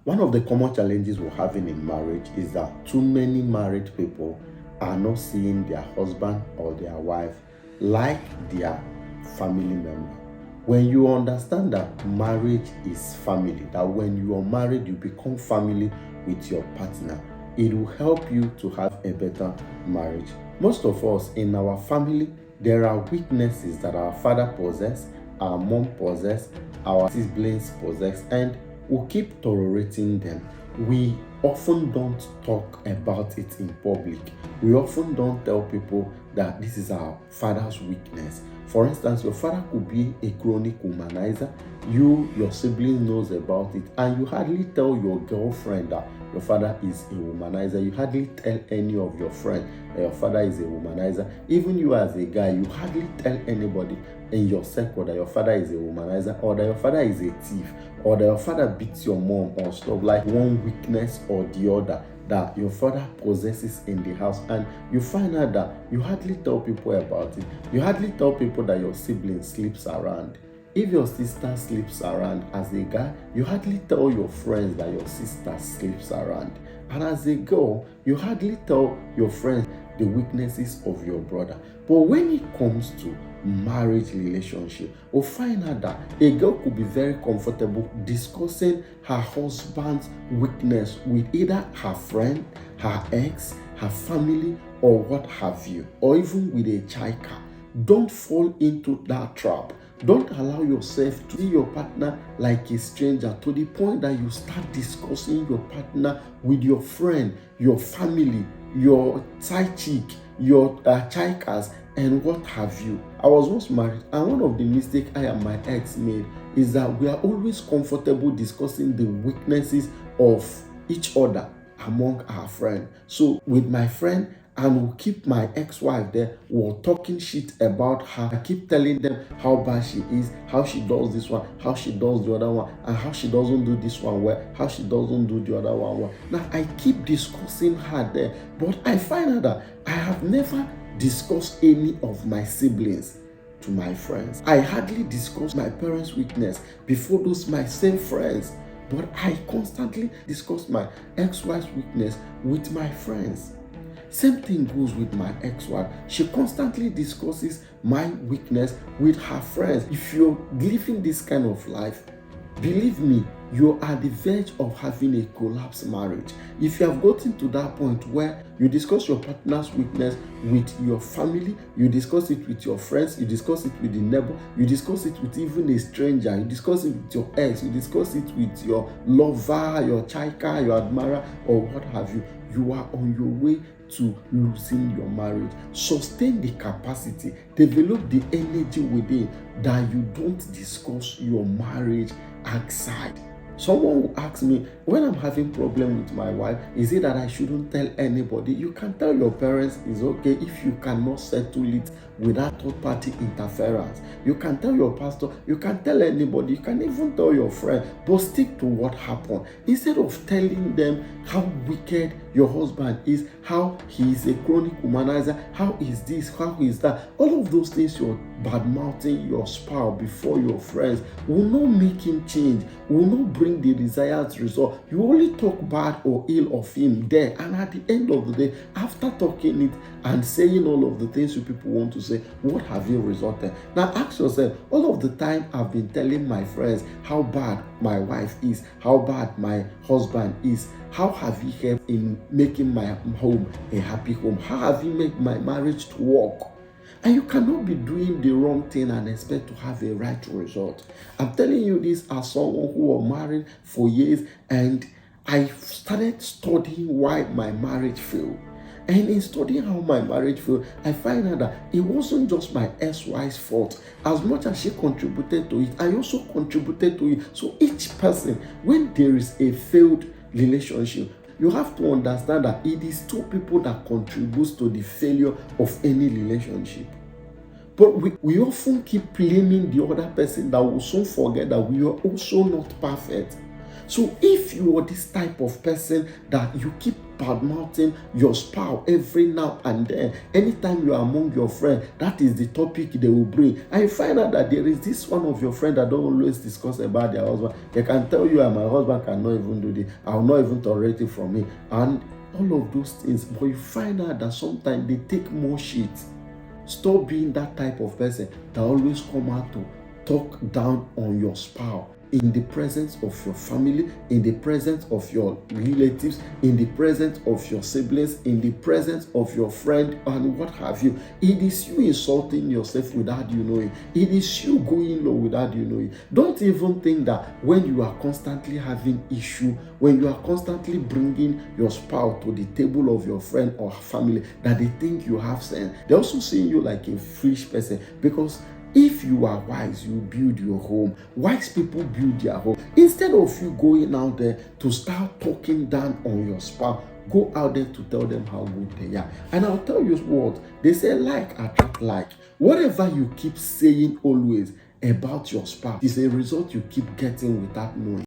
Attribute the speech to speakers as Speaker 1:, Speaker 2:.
Speaker 1: One of the common challenges we're having in marriage is that too many married people are not seeing their husband or their wife like their family member. When you understand that marriage is family, that when you are married, you become family with your partner, it will help you to have a better marriage. Most of us in our family, there are weaknesses that our father possess, our mom possess, our siblings possess, and we keep tolerating them. We often don't talk about it in public. We often don't tell people that this is our father's weakness. For instance, your father could be a chronic womanizer. Your sibling knows about it, and you hardly tell your girlfriend that your father is a womanizer. You hardly tell any of your friends that your father is a womanizer. Even you as a guy, you hardly tell anybody in your circle that your father is a womanizer, or that your father is a thief, or that your father beats your mom, or stuff like one weakness or the other that your father possesses in the house. And you find out that you hardly tell people about it. You hardly tell people that your sibling sleeps around. If your sister sleeps around as a guy, you hardly tell your friends that your sister sleeps around. And as a girl, you hardly tell your friends the weaknesses of your brother. But when it comes to marriage relationship, we'll find out that a girl could be very comfortable discussing her husband's weakness with either her friend, her ex, her family, or what have you, or even with a chica. Don't fall into that trap. Don't allow yourself to see your partner like a stranger to the point that you start discussing your partner with your friend, your family, your side chick, your chicas, and what have you. I was once married, and one of the mistakes I and my ex made is that we are always comfortable discussing the weaknesses of each other among our friends. So with my friend, and will keep my ex-wife there, we're talking shit about her. I keep telling them how bad she is, how she does this one, how she does the other one, and how she doesn't do this one well, how she doesn't do the other one well. Now I keep discussing her there, but I find out that I have never discussed any of my siblings to my friends. I hardly discuss my parents' weakness before those my same friends, but I constantly discuss my ex-wife's weakness with my friends. Same thing goes with my ex-wife. She constantly discusses my weakness with her friends. If you're living this kind of life, believe me, you are at the verge of having a collapsed marriage. If you have gotten to that point where you discuss your partner's weakness with your family, you discuss it with your friends, you discuss it with the neighbor, you discuss it with even a stranger, you discuss it with your ex, you discuss it with your lover, your chica, your admirer, or what have you, you are on your way to losing your marriage. Sustain the capacity, develop the energy within, that you don't discuss your marriage outside. Someone will ask me, when I'm having problem with my wife, is it that I shouldn't tell anybody? You can tell your parents, it's okay if you cannot settle it without third-party interference. You can tell your pastor, you can tell anybody, you can even tell your friend, but stick to what happened. Instead of telling them how wicked your husband is, how he is a chronic womanizer, how is this, how is that, all of those things you're bad-mouthing your spouse before your friends will not make him change, will not bring the desired result. You only talk bad or ill of him there, and at the end of the day, after talking it and saying all of the things you people want to say, what have you resulted? Now ask yourself, all of the time I've been telling my friends how bad my wife is, how bad my husband is, how have he helped in making my home a happy home? How have he made my marriage to work? And you cannot be doing the wrong thing and expect to have a right result. I'm telling you this as someone who was married for years, and I started studying why my marriage failed. And in studying how my marriage failed, I find out that it wasn't just my ex-wife's fault. As much as she contributed to it, I also contributed to it. So each person, when there is a failed relationship, you have to understand that it is two people that contributes to the failure of any relationship. But we often keep blaming the other person that will soon forget that we are also not perfect. So if you are this type of person that you keep bad-mouthing your spouse every now and then, anytime you are among your friends, that is the topic they will bring, and you find out that there is this one of your friends that don't always discuss about their husband. They can tell you, my husband cannot even do this, I will not even tolerate it from him, and all of those things. But you find out that sometimes they take more shit. Stop being that type of person that always come out to talk down on your spouse in the presence of your family, in the presence of your relatives, in the presence of your siblings, in the presence of your friend, and what have you. It is you insulting yourself without you knowing. It is you going low without you knowing. Don't even think that when you are constantly having issue, when you are constantly bringing your spouse to the table of your friend or family, that they think you have sense. They also see you like a foolish person, because if you are wise, you build your home. Wise people build their home. Instead of you going out there to start talking down on your spouse, go out there to tell them how good they are. And I'll tell you what, they say like attract like. Whatever you keep saying always about your spouse is a result you keep getting without knowing.